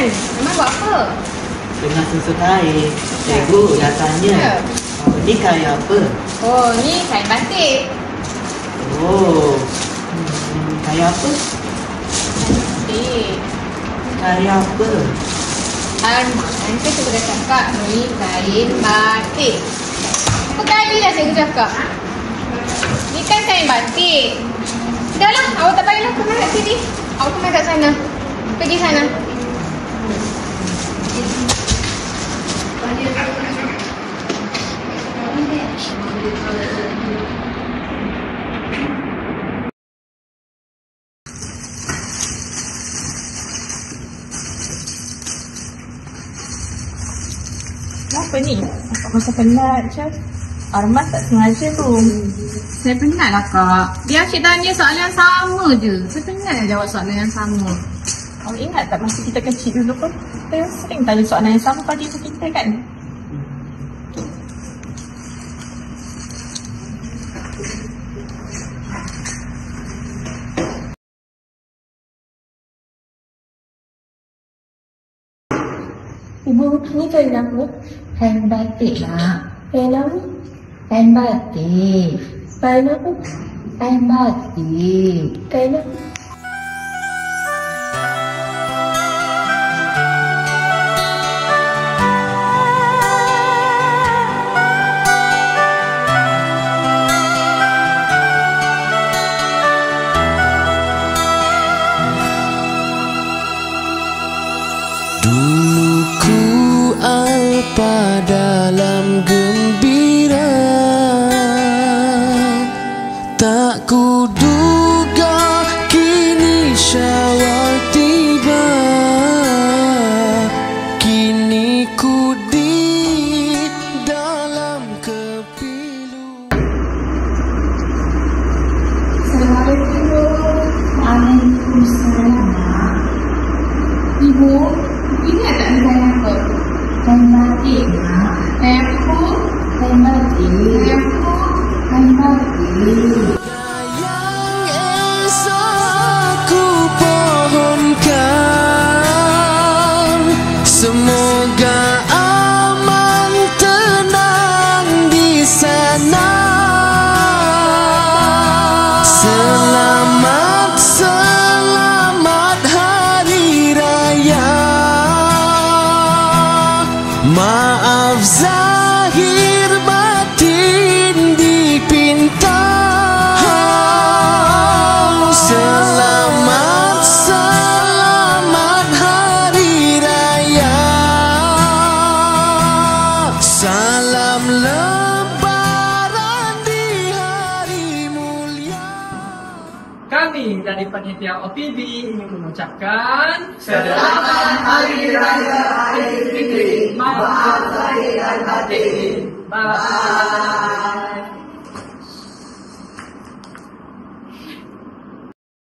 kan? Memang buat apa? Dengan sesuka air. Cikgu dah tanya. Ni karya apa? Oh, ni kain batik. Oh. Karya apa? Batik. Karya apa? Arman, nanti cikgu dah cakap ni kain batik. Apa kali dah cikgu cakap? Ni kan kain batik. Sudahlah, awak tak payahlah kemana kat sini. Awak kemana kat sana. Pergi sana. Apa ni? Masa penat je. Arman tak sengaja tu. Saya penat lah kak. Dia asyik tanya soalan yang sama je. Saya penat nak jawab soalan yang sama. Awak ingat tak masa kita kecil dulu pun kita sering tanya soalan yang sama pada ibu kita kan? Ibu, ni kain apa? Kain batik nak. Kain apa? Kain batik. Kain apa? Kain batik. Kain apa? Dulu ku alpa dalam gembira, tak kuduga kini syawal tiba. Kini ku di dalam kepilu. Assalamualaikum. Waalaikumsalam nak. Ibu, ini ada kain apa? Kain batik nak. Kain apa? Kain batik. Kain apa? Kain batik. Yang esok ku pohonkan, semoga aman tenang di sana. Selamat, selamat hari raya. Maaf zahir batin dipinta. Selamat, selamat hari raya. Salam lebaran di hari mulia. Kami dari panitia OPB ingin mengucapkan Selamat Hari Raya Aidilfitri. Maaf Maaf lahir dan batin. Bye.